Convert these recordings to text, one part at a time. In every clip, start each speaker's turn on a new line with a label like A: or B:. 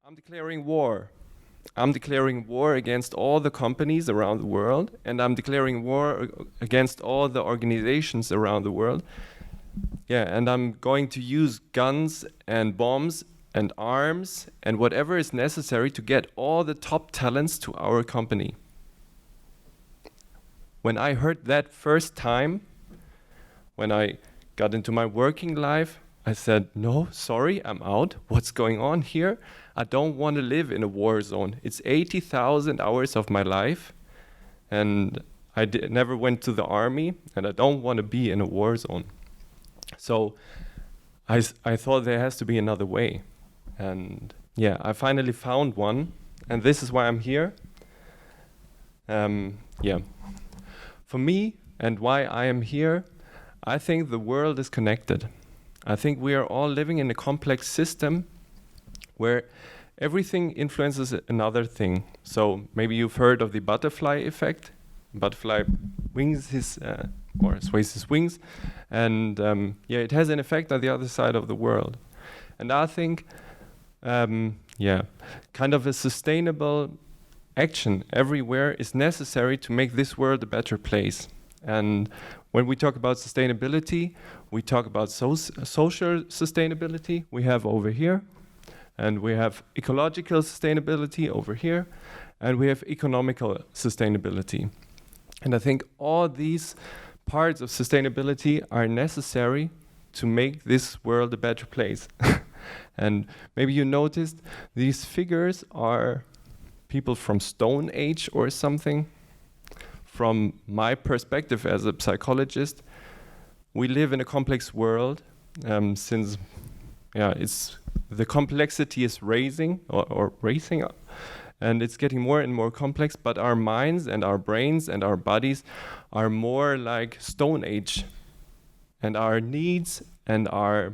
A: I'm declaring war. I'm declaring war against all the companies around the world, and I'm declaring war against all the organizations around the world. Yeah, and I'm going to use guns and bombs and arms and whatever is necessary to get all the top talents to our company. When I heard that first time, when I got into my working life, I said, no, sorry, I'm out. What's going on here? I don't want to live in a war zone. It's 80,000 hours of my life, and I never went to the army, and I don't want to be in a war zone. So I thought there has to be another way. And yeah, I finally found one, and this is why I'm here. Yeah. For me, and why I am here, I think the world is connected. I think we are all living in a complex system where everything influences another thing. So maybe you've heard of the butterfly effect. Butterfly wings his or sways his wings, and yeah, it has an effect on the other side of the world. And I think, yeah, kind of a sustainable action everywhere is necessary to make this world a better place. And when we talk about sustainability, we talk about social sustainability. We have over here, and we have ecological sustainability over here, and we have economical sustainability. And I think all these parts of sustainability are necessary to make this world a better place. And maybe you noticed these figures are people from Stone Age or something. From my perspective as a psychologist, we live in a complex world since the complexity is raising or racing up, and it's getting more and more complex, but our minds and our brains and our bodies are more like Stone Age, and our needs and our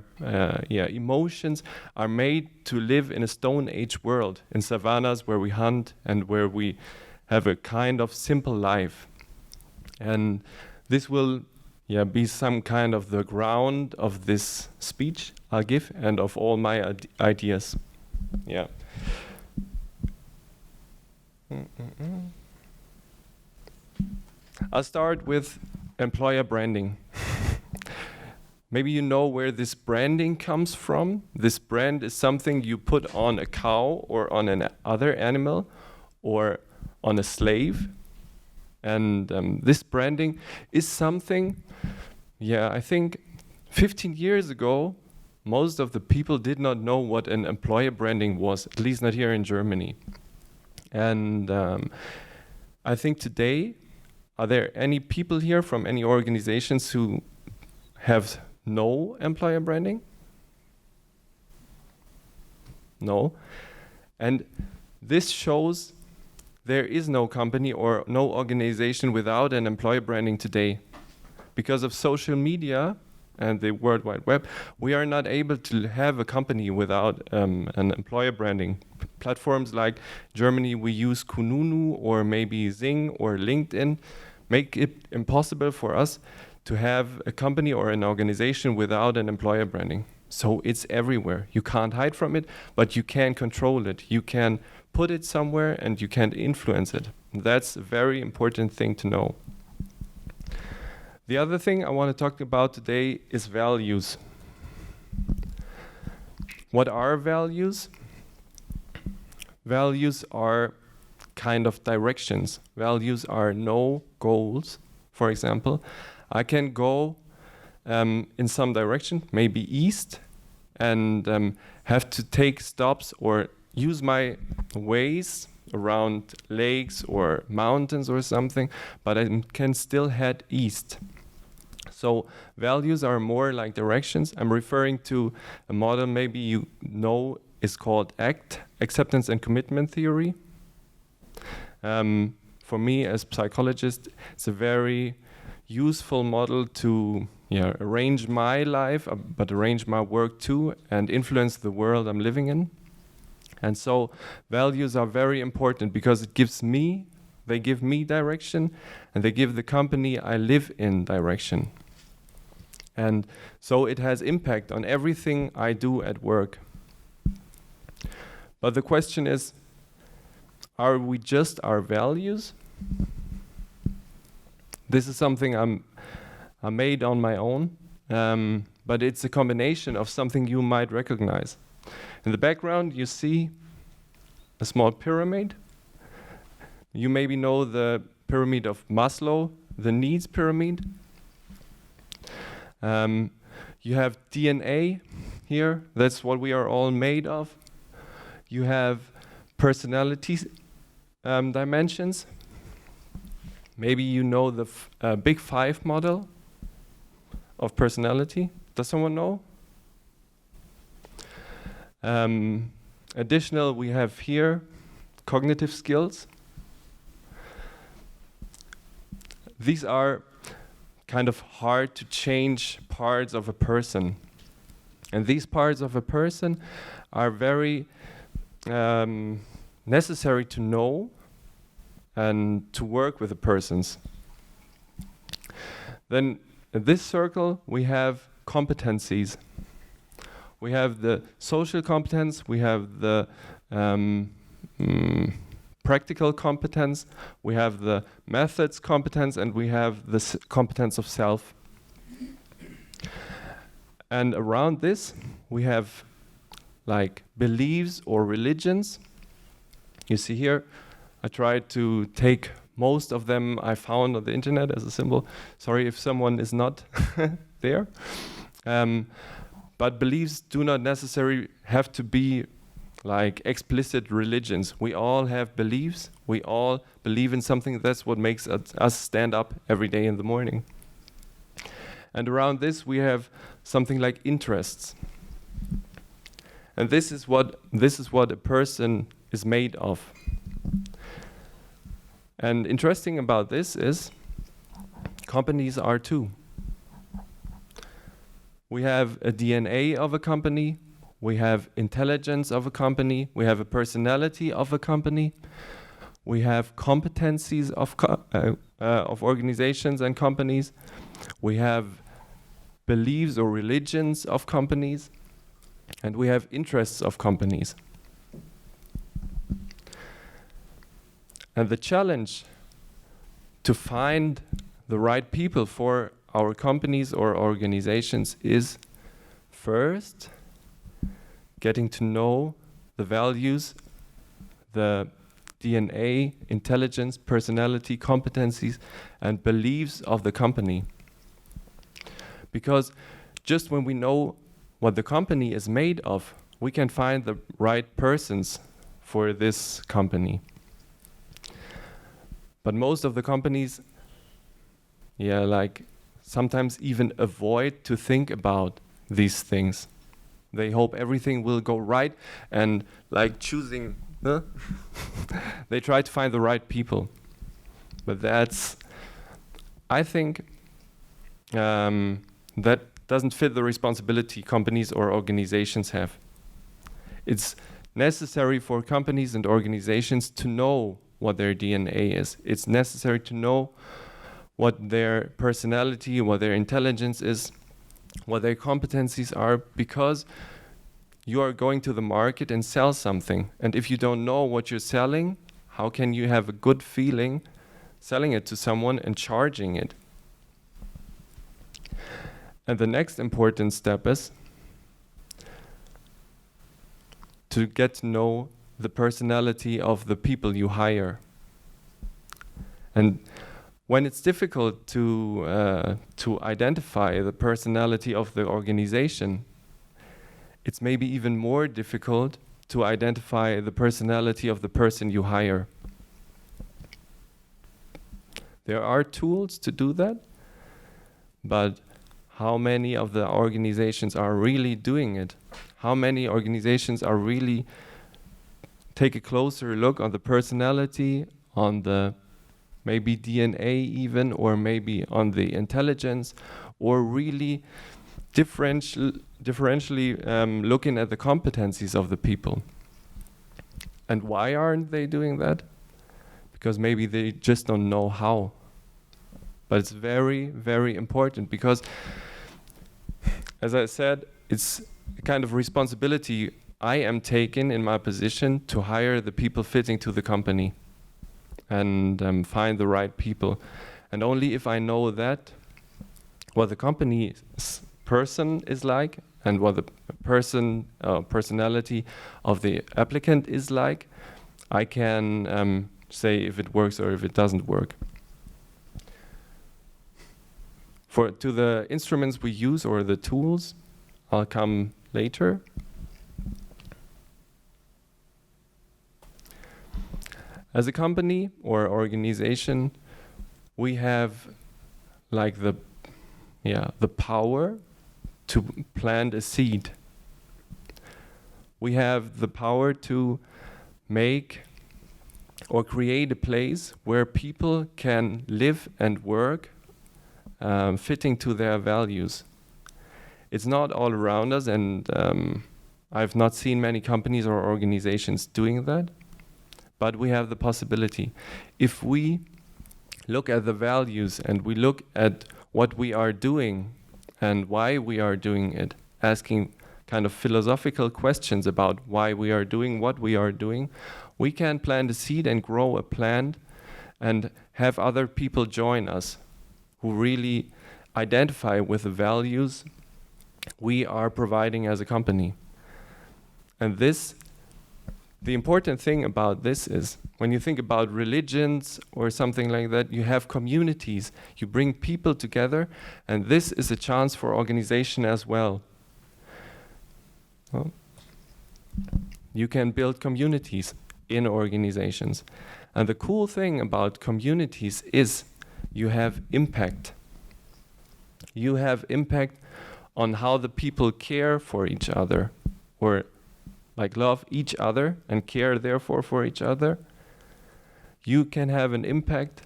A: emotions are made to live in a Stone Age world, in savannas where we hunt and where we have a kind of simple life. And this will be some kind of the ground of this speech I'll give and of all my ideas. Yeah. I'll start with employer branding. Maybe you know where this branding comes from. This brand is something you put on a cow or on another animal or on a slave. And this branding is something, I think 15 years ago, most of the people did not know what an employer branding was, at least not here in Germany. And I think today, are there any people here from any organizations who have no employer branding? No. And this shows there is no company or no organization without an employer branding today. Because of social media and the World Wide Web, we are not able to have a company without an employer branding. Platforms like Germany, we use Kununu or maybe Xing or LinkedIn, make it impossible for us to have a company or an organization without an employer branding. So it's everywhere. You can't hide from it, but you can control it. You can put it somewhere and you can influence it. That's a very important thing to know. The other thing I want to talk about today is values. What are values? Values are kind of directions. Values are no goals. For example, I can go in some direction, maybe east, and have to take stops or use my ways around lakes or mountains or something, but I can still head east. So values are more like directions. I'm referring to a model maybe you know is called ACT, Acceptance and Commitment Theory. For me as a psychologist, it's a very useful model to arrange my life, but arrange my work too, and influence the world I'm living in. And so values are very important because they give me direction, and they give the company I live in direction. And so it has impact on everything I do at work. But the question is, are we just our values? This is something I made on my own, but it's a combination of something you might recognize. In the background, you see a small pyramid. You maybe know the pyramid of Maslow, the needs pyramid. You have DNA here, that's what we are all made of. You have personality dimensions. Maybe you know the Big Five model of personality. Does someone know? Additional, we have here cognitive skills. These are kind of hard to change parts of a person. And these parts of a person are very necessary to know and to work with the persons. Then in this circle we have competencies. We have the social competence, we have the practical competence, we have the methods competence, and we have the competence of self. And around this we have like beliefs or religions. You see here, I tried to take most of them I found on the internet as a symbol. Sorry if someone is not there. But beliefs do not necessarily have to be like explicit religions. We all have beliefs. We all believe in something. That's what makes us stand up every day in the morning. And around this we have something like interests. And this is what a person is made of. And interesting about this is companies are too. We have a DNA of a company, we have intelligence of a company, we have a personality of a company, we have competencies of organizations and companies, we have beliefs or religions of companies, and we have interests of companies. And the challenge to find the right people for our companies or organizations is first getting to know the values, the DNA, intelligence, personality, competencies, and beliefs of the company. Because just when we know what the company is made of, we can find the right persons for this company. But most of the companies, sometimes even avoid to think about these things. They hope everything will go right, and like choosing, they try to find the right people. But I think that doesn't fit the responsibility companies or organizations have. It's necessary for companies and organizations to know what their DNA is. It's necessary to know what their personality, what their intelligence is, what their competencies are, because you are going to the market and sell something. And if you don't know what you're selling, how can you have a good feeling selling it to someone and charging it? And the next important step is to get to know the personality of the people you hire. And when it's difficult to identify the personality of the organization, it's maybe even more difficult to identify the personality of the person you hire. There are tools to do that, but how many of the organizations are really doing it? How many organizations are really take a closer look on the personality, on the maybe DNA even, or maybe on the intelligence, or really differentially looking at the competencies of the people? And why aren't they doing that? Because maybe they just don't know how. But it's very, very important, because, as I said, it's a kind of responsibility I am taken in my position to hire the people fitting to the company and find the right people. And only if I know that, what the company's person is like and what the personality of the applicant is like, I can say if it works or if it doesn't work. To the instruments we use or the tools, I'll come later. As a company or organization, we have like the power to plant a seed. We have the power to make or create a place where people can live and work fitting to their values. It's not all around us, and I've not seen many companies or organizations doing that, but we have the possibility. If we look at the values and we look at what we are doing and why we are doing it, asking kind of philosophical questions about why we are doing what we are doing, we can plant a seed and grow a plant and have other people join us who really identify with the values we are providing as a company. And the important thing about this is, when you think about religions or something like that, you have communities, you bring people together, and this is a chance for organization as well. Well, you can build communities in organizations. And the cool thing about communities is you have impact. You have impact on how the people care for each other, or like love each other and care therefore for each other. You can have an impact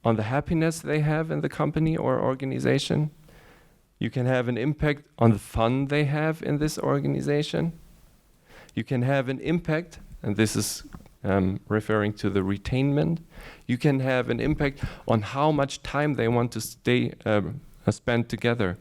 A: on the happiness they have in the company or organization. You can have an impact on the fun they have in this organization. You can have an impact, and this is referring to the retainment. You can have an impact on how much time they want to spend together.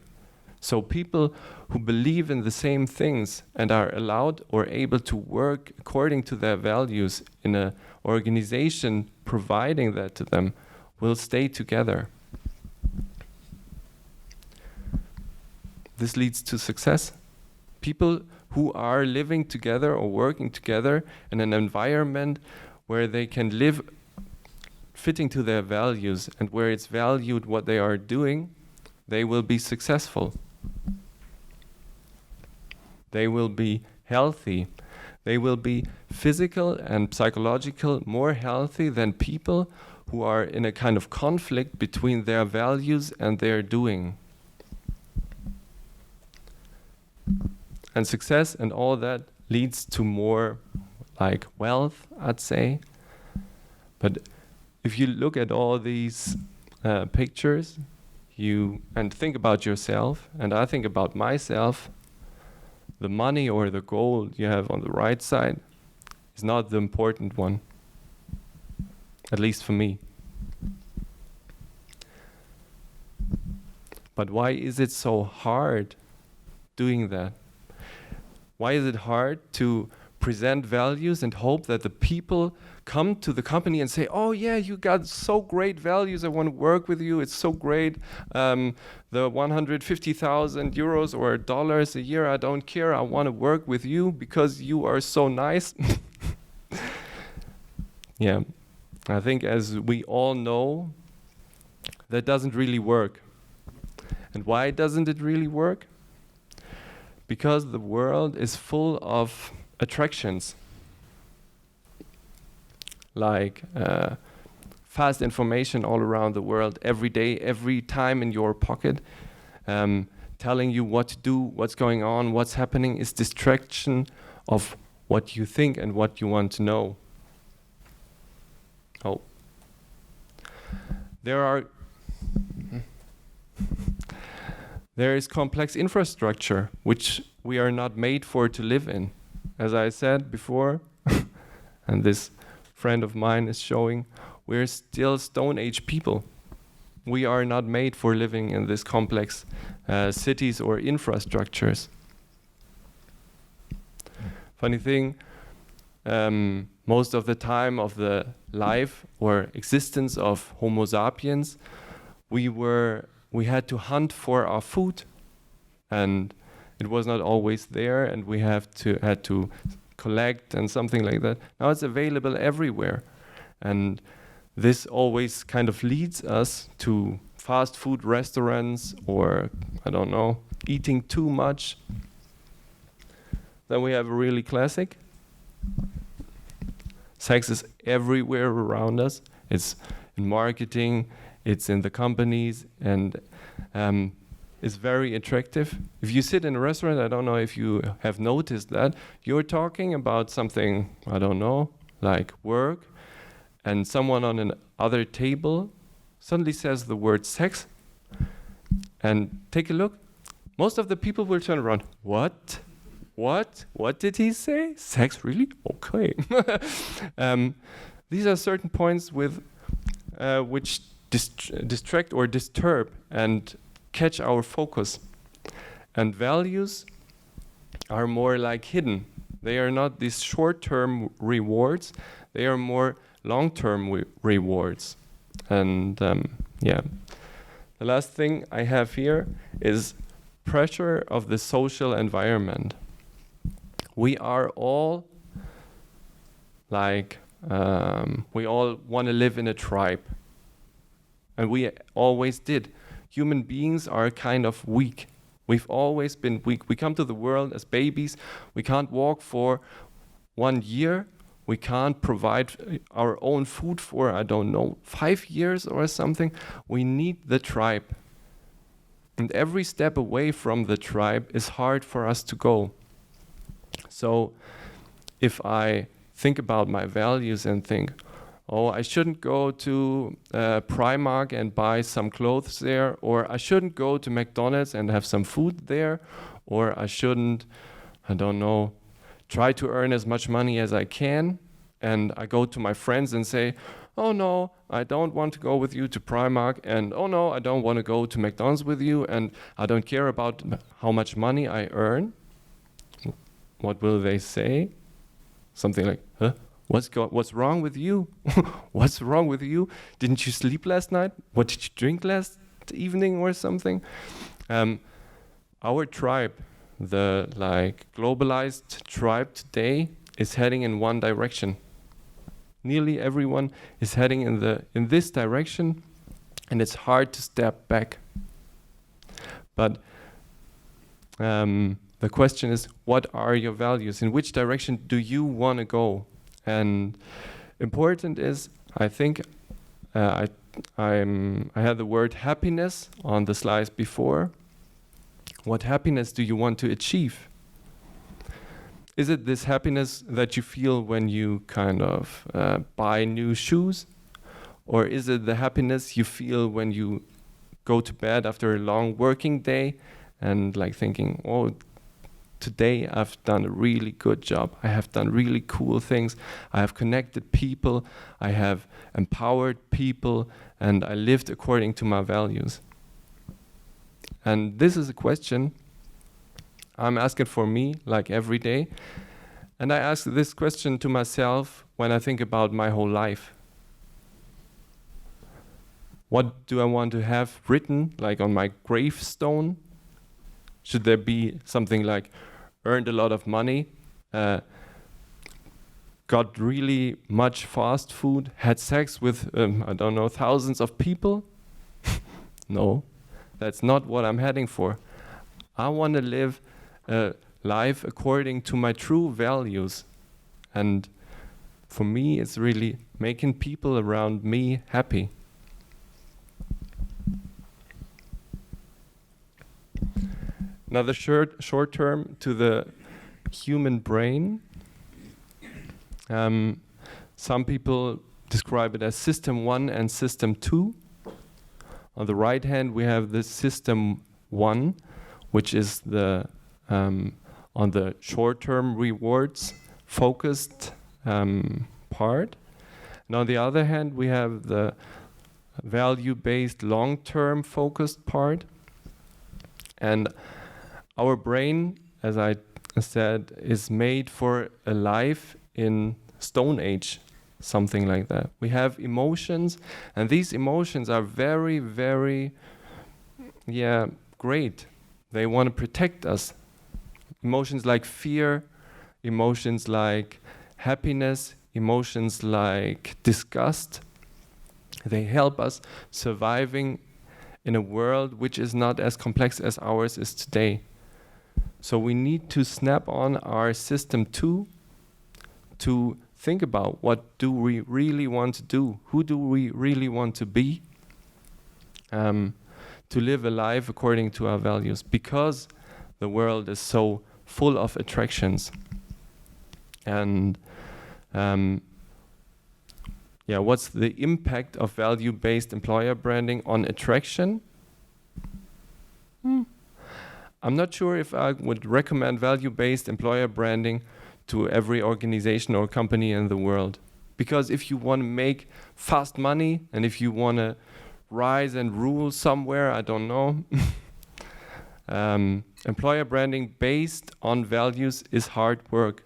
A: So people who believe in the same things and are allowed or able to work according to their values in an organization providing that to them will stay together. This leads to success. People who are living together or working together in an environment where they can live fitting to their values and where it's valued what they are doing, they will be successful. They will be healthy. They will be physical and psychological more healthy than people who are in a kind of conflict between their values and their doing. And success and all that leads to more like wealth, I'd say. But if you look at all these pictures, and think about yourself, and I think about myself, the money or the goal you have on the right side is not the important one, at least for me. But why is it so hard doing that? Why is it hard to present values and hope that the people come to the company and say, oh yeah, you got so great values, I want to work with you, it's so great. The 150,000 euros or dollars a year, I don't care, I want to work with you because you are so nice. Yeah, I think as we all know, that doesn't really work. And why doesn't it really work? Because the world is full of attractions, like fast information all around the world, every day, every time in your pocket, telling you what to do, what's going on, what's happening, is distraction of what you think and what you want to know. Oh. There is complex infrastructure which we are not made for to live in. As I said before, and this friend of mine is showing, we're still Stone Age people. We are not made for living in this complex cities or infrastructures. Funny thing, most of the time of the life or existence of Homo sapiens, we had to hunt for our food, and it was not always there, and we had to collect and something like that. Now it's available everywhere, and this always kind of leads us to fast food restaurants, or I don't know, eating too much. Then we have a really classic. Sex is everywhere around us. It's in marketing, it's in the companies, and it's very attractive. If you sit in a restaurant, I don't know if you have noticed that, you're talking about something, I don't know, like work, and someone on another table suddenly says the word sex, and take a look. Most of the people will turn around. What? What did he say? Sex, really? Okay. These are certain points with which distract or disturb and catch our focus. And values are more like hidden. They are not these short-term rewards. They are more long-term rewards. And yeah, the last thing I have here is pressure of the social environment. We are all like, we all want to live in a tribe. And we always did. Human beings are kind of weak. We've always been weak. We come to the world as babies. We can't walk for 1 year. We can't provide our own food for, I don't know, 5 years or something. We need the tribe. And every step away from the tribe is hard for us to go. So if I think about my values and think, oh, I shouldn't go to Primark and buy some clothes there, or I shouldn't go to McDonald's and have some food there, or I shouldn't, I don't know, try to earn as much money as I can, and I go to my friends and say, oh no, I don't want to go with you to Primark, and oh no, I don't want to go to McDonald's with you, and I don't care about how much money I earn. What will they say? Something like, huh? What's wrong with you? What's wrong with you? Didn't you sleep last night? What did you drink last evening or something? Our tribe, the globalized tribe today, is heading in one direction. Nearly everyone is heading in this direction, and it's hard to step back. But the question is, what are your values? In which direction do you want to go? And important is, I think, I had the word happiness on the slides before. What happiness do you want to achieve? Is it this happiness that you feel when you kind of buy new shoes? Or is it the happiness you feel when you go to bed after a long working day and like thinking, oh, today I've done a really good job. I have done really cool things. I have connected people. I have empowered people, and I lived according to my values. And this is a question I'm asking for me like every day. And I ask this question to myself when I think about my whole life. What do I want to have written like on my gravestone? Should there be something like earned a lot of money, got really much fast food, had sex with, I don't know, thousands of people? No, that's not what I'm heading for. I want to live a life according to my true values. And for me, it's really making people around me happy. Another short term to the human brain. Some people describe it as system 1 and system 2. On the right hand, we have the system 1, which is the on the short-term rewards focused part. And on the other hand, we have the value-based long-term focused part. And our brain, as I said is made for a life in Stone Age, something like that. We have emotions, and these emotions are very, very, great. They want to protect us. Emotions like fear, emotions like happiness, emotions like disgust, they help us surviving in a world which is not as complex as ours is today. So we need to snap on our system too, to think about what do we really want to do, who do we really want to be, to live a life according to our values, because the world is so full of attractions. And what's the impact of value-based employer branding on attraction? I'm not sure if I would recommend value-based employer branding to every organization or company in the world. Because if you want to make fast money, and if you want to rise and rule somewhere, I don't know, employer branding based on values is hard work.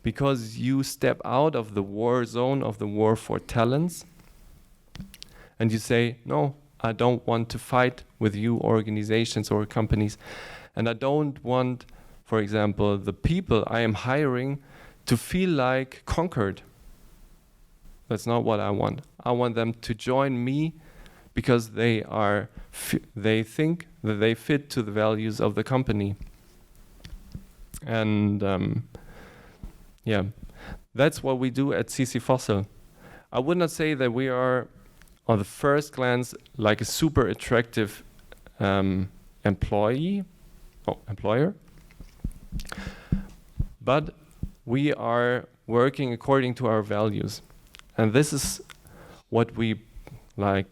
A: Because you step out of the war zone of the war for talents, and you say, no, I don't want to fight with you organizations or companies, and I don't want, for example, the people I am hiring to feel like conquered. That's not what I want. I want them to join me because they think that they fit to the values of the company. And that's what we do at CCVOSSEL. I would not say that we are, on the first glance, like a super attractive employer, but we are working according to our values. And this is what we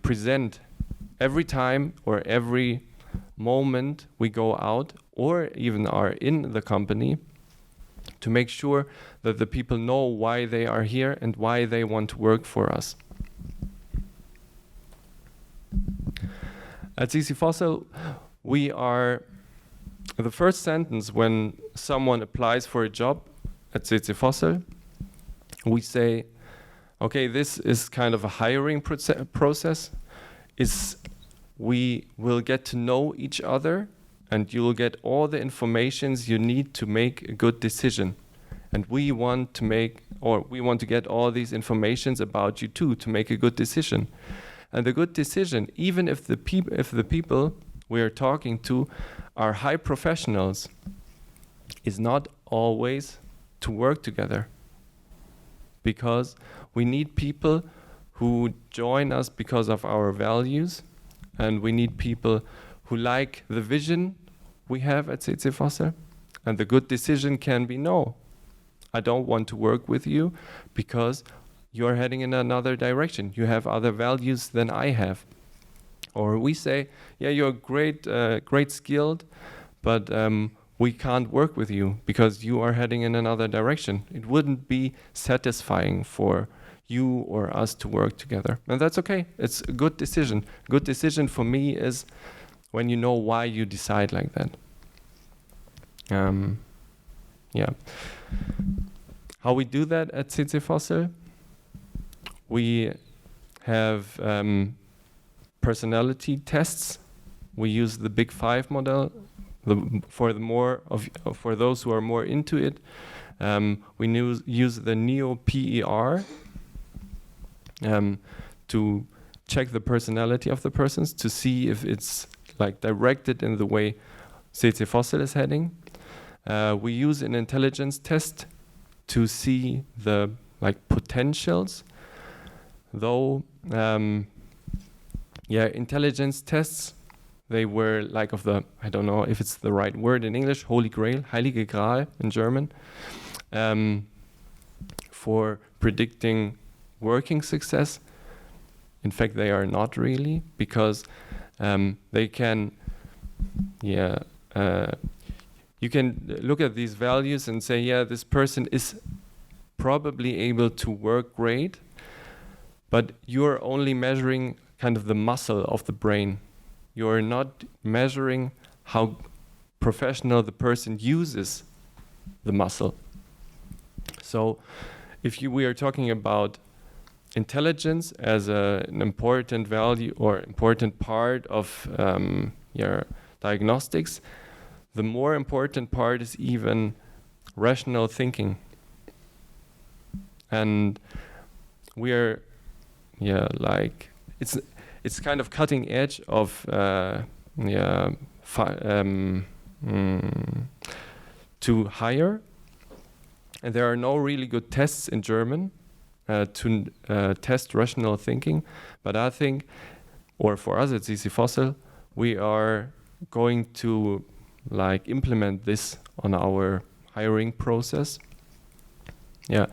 A: present every time or every moment we go out or even are in the company, to make sure that the people know why they are here and why they want to work for us. At CCVOSSEL, we are the first sentence when someone applies for a job at CCVOSSEL, we say, okay, this is kind of a hiring process. We will get to know each other, and you will get all the informations you need to make a good decision. And we want to get all these informations about you too, to make a good decision. And the good decision, even if the people we are talking to are high professionals, is not always to work together. Because we need people who join us because of our values, and we need people who like the vision we have at CCVOSSEL. And the good decision can be, no, I don't want to work with you because you're heading in another direction. You have other values than I have. Or we say, yeah, you're great skilled, but we can't work with you because you are heading in another direction. It wouldn't be satisfying for you or us to work together. And that's okay. It's a good decision. Good decision for me is when you know why you decide like that. How we do that at CCVOSSEL? We have personality tests. We use the Big Five model. For those who are more into it, we use the Neo-PER to check the personality of the persons, to see if it's directed in the way CCVOSSEL is heading. We use an intelligence test to see the potentials. Though, intelligence tests, they were of the, I don't know if it's the right word in English, Holy Grail, Heilige Gral in German, for predicting working success. In fact, they are not really, because they can, you can look at these values and say, yeah, this person is probably able to work great, but you're only measuring kind of the muscle of the brain. You're not measuring how professional the person uses the muscle. So if we are talking about intelligence as an important value or important part of your diagnostics, the more important part is even rational thinking. And we are, it's kind of cutting edge of to hire. And there are no really good tests in German to test rational thinking. But I think, or for us at CCVOSSEL, we are going to implement this on our hiring process. Yeah,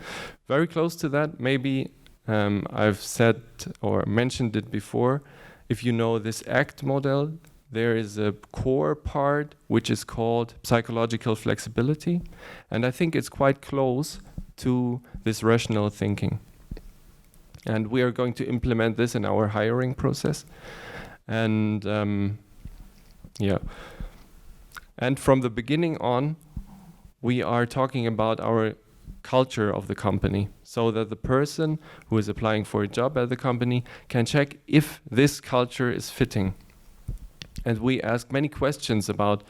A: very close to that. Maybe I've said or mentioned it before. If you know this ACT model, there is a core part which is called psychological flexibility. And I think it's quite close to this rational thinking. And we are going to implement this in our hiring process. And and from the beginning on, we are talking about our culture of the company, so that the person who is applying for a job at the company can check if this culture is fitting. And we ask many questions about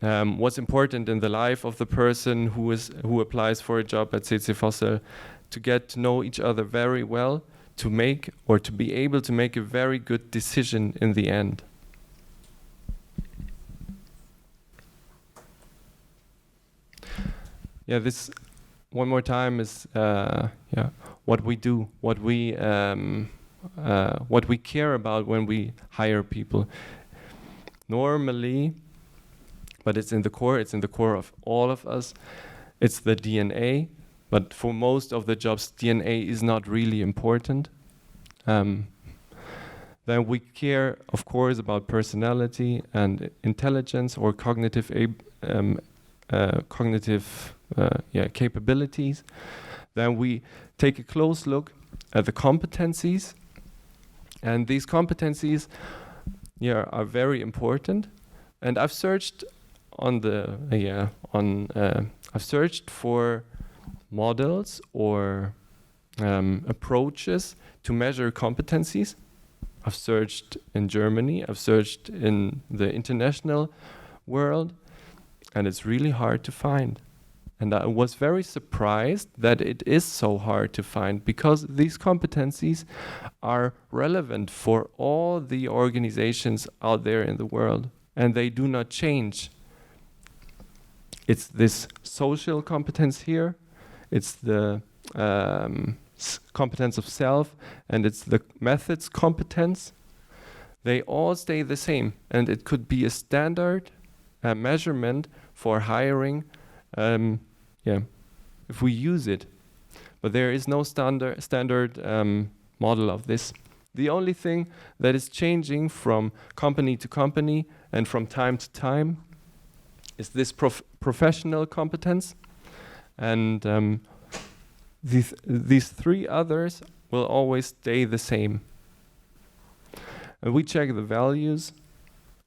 A: what's important in the life of the person who applies for a job at CCVOSSEL, to get to know each other very well, to make or to be able to make a very good decision in the end. Yeah, this one more time is what we do, what we care about when we hire people. Normally, but it's in the core of all of us. It's the DNA, but for most of the jobs, DNA is not really important. Then we care, of course, about personality and intelligence or cognitive capabilities. Then we take a close look at the competencies, and these competencies are very important. And I've searched I've searched for models or approaches to measure competencies. I've searched in Germany, I've searched in the international world, and it's really hard to find. And I was very surprised that it is so hard to find, because these competencies are relevant for all the organizations out there in the world, and they do not change. It's this social competence here, it's the competence of self, and it's the methods competence. They all stay the same, and it could be a standard measurement for hiring if we use it. But there is no standard model of this. The only thing that is changing from company to company and from time to time is this professional competence. And these three others will always stay the same. And we check the values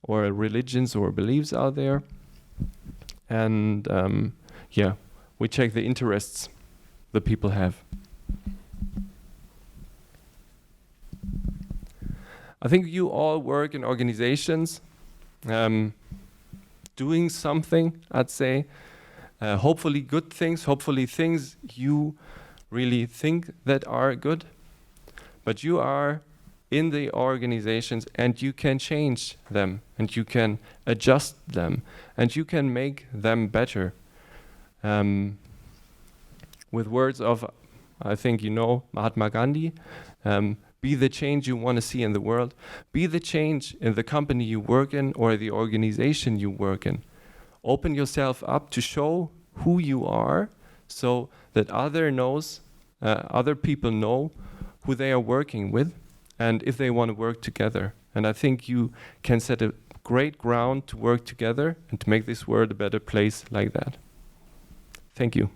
A: or religions or beliefs out there. And we check the interests the people have. I think you all work in organizations doing something, I'd say. Hopefully good things, hopefully things you really think that are good. But you are in the organizations and you can change them and you can adjust them and you can make them better. With words of, I think you know, Mahatma Gandhi, be the change you want to see in the world. Be the change in the company you work in or the organization you work in. Open yourself up to show who you are so that other people know who they are working with and if they want to work together. And I think you can set a great ground to work together and to make this world a better place like that. Thank you.